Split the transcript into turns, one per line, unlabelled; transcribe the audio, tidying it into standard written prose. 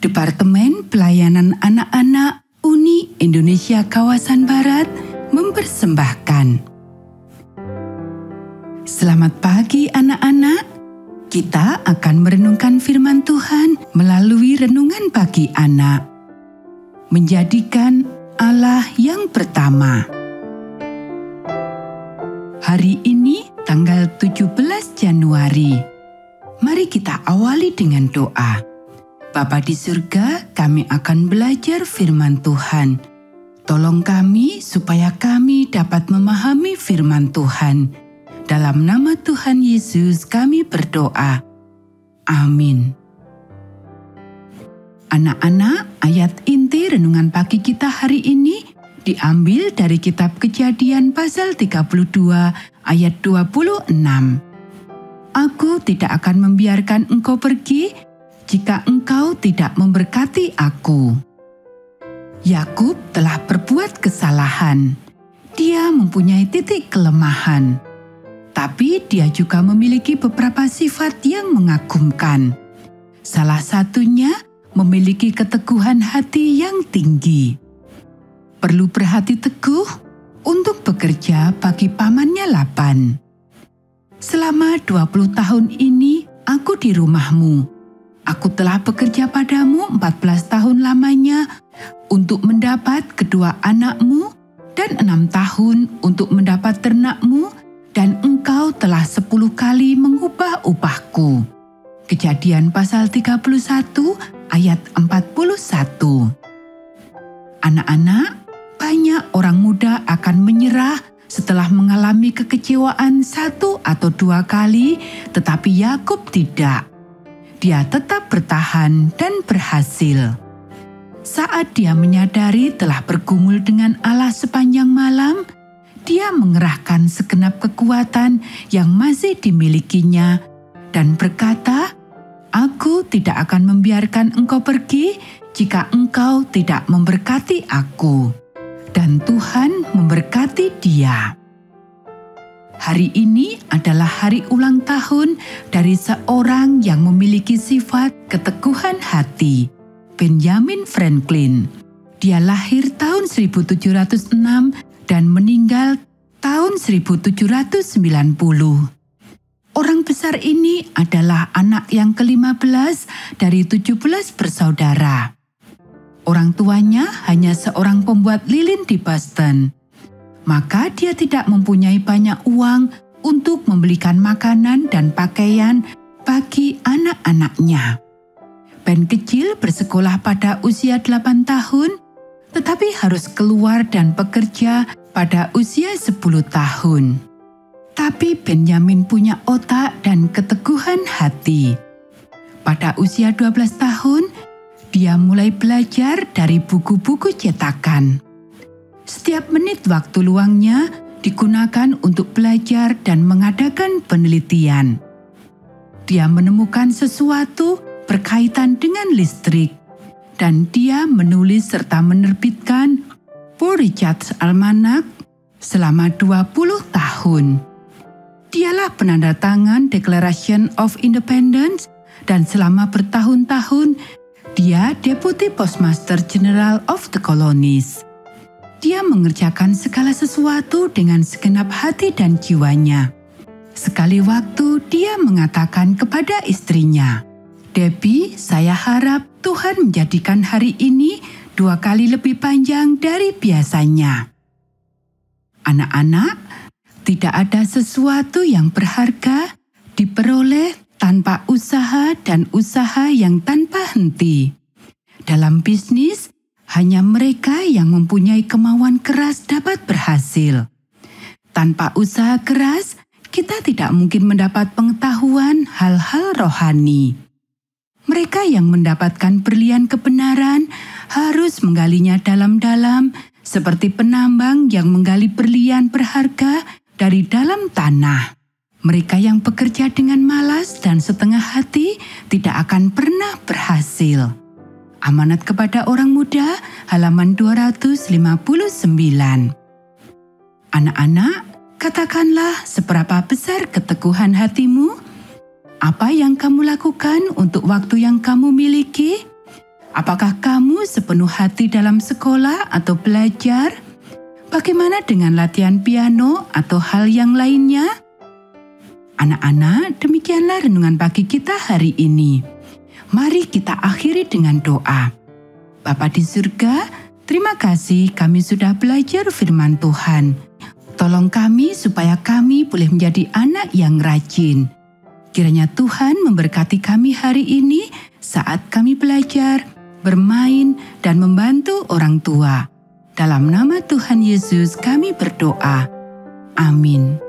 Departemen Pelayanan Anak-anak Uni Indonesia Kawasan Barat mempersembahkan. Selamat pagi anak-anak. Kita akan merenungkan firman Tuhan melalui renungan pagi anak. Menjadikan Allah yang pertama. Hari ini tanggal 17 Januari. Mari kita awali dengan doa. Bapa di surga, kami akan belajar firman Tuhan. Tolong kami supaya kami dapat memahami firman Tuhan. Dalam nama Tuhan Yesus kami berdoa. Amin. Anak-anak, ayat inti renungan pagi kita hari ini diambil dari kitab Kejadian pasal 32 ayat 26. Aku tidak akan membiarkan engkau pergi jika engkau tidak memberkati aku. Yakub telah berbuat kesalahan. Dia mempunyai titik kelemahan. Tapi dia juga memiliki beberapa sifat yang mengagumkan. Salah satunya memiliki keteguhan hati yang tinggi. Perlu berhati teguh untuk bekerja bagi pamannya Laban. Selama 20 tahun ini aku di rumahmu. Aku telah bekerja padamu 14 tahun lamanya untuk mendapat kedua anakmu dan 6 tahun untuk mendapat ternakmu, dan engkau telah 10 kali mengubah upahku. Kejadian pasal 31 ayat 41. Anak-anak, banyak orang muda akan menyerah setelah mengalami kekecewaan 1 atau 2 kali, tetapi Yakub tidak. Dia tetap bertahan dan berhasil. Saat dia menyadari telah bergumul dengan Allah sepanjang malam, dia mengerahkan segenap kekuatan yang masih dimilikinya dan berkata, "Aku tidak akan membiarkan engkau pergi jika engkau tidak memberkati aku." Dan Tuhan memberkati dia. Hari ini adalah hari ulang tahun dari seorang yang memiliki sifat keteguhan hati, Benjamin Franklin. Dia lahir tahun 1706 dan meninggal tahun 1790. Orang besar ini adalah anak yang ke-15 dari 17 bersaudara. Orang tuanya hanya seorang pembuat lilin di Boston. Maka dia tidak mempunyai banyak uang untuk membelikan makanan dan pakaian bagi anak-anaknya. Ben kecil bersekolah pada usia 8 tahun, tetapi harus keluar dan bekerja pada usia 10 tahun. Tapi Benjamin punya otak dan keteguhan hati. Pada usia 12 tahun, dia mulai belajar dari buku-buku cetakan. Setiap menit waktu luangnya digunakan untuk belajar dan mengadakan penelitian. Dia menemukan sesuatu berkaitan dengan listrik, dan dia menulis serta menerbitkan Poor Richard's Almanac selama 20 tahun. Dialah penandatangan Declaration of Independence, dan selama bertahun-tahun dia Deputy Postmaster General of the Colonies. Dia mengerjakan segala sesuatu dengan segenap hati dan jiwanya. Sekali waktu dia mengatakan kepada istrinya, "Debbie, saya harap Tuhan menjadikan hari ini 2 kali lebih panjang dari biasanya." Anak-anak, tidak ada sesuatu yang berharga diperoleh tanpa usaha dan usaha yang tanpa henti. Dalam bisnis, hanya mereka yang mempunyai kemauan keras dapat berhasil. Tanpa usaha keras, kita tidak mungkin mendapat pengetahuan hal-hal rohani. Mereka yang mendapatkan berlian kebenaran harus menggalinya dalam-dalam, seperti penambang yang menggali berlian berharga dari dalam tanah. Mereka yang bekerja dengan malas dan setengah hati tidak akan pernah berhasil. Amanat kepada orang muda, halaman 259. Anak-anak, katakanlah seberapa besar keteguhan hatimu? Apa yang kamu lakukan untuk waktu yang kamu miliki? Apakah kamu sepenuh hati dalam sekolah atau belajar? Bagaimana dengan latihan piano atau hal yang lainnya? Anak-anak, demikianlah renungan pagi kita hari ini. Mari kita akhiri dengan doa. Bapa di surga, terima kasih kami sudah belajar firman Tuhan. Tolong kami supaya kami boleh menjadi anak yang rajin. Kiranya Tuhan memberkati kami hari ini saat kami belajar, bermain, dan membantu orang tua. Dalam nama Tuhan Yesus kami berdoa. Amin.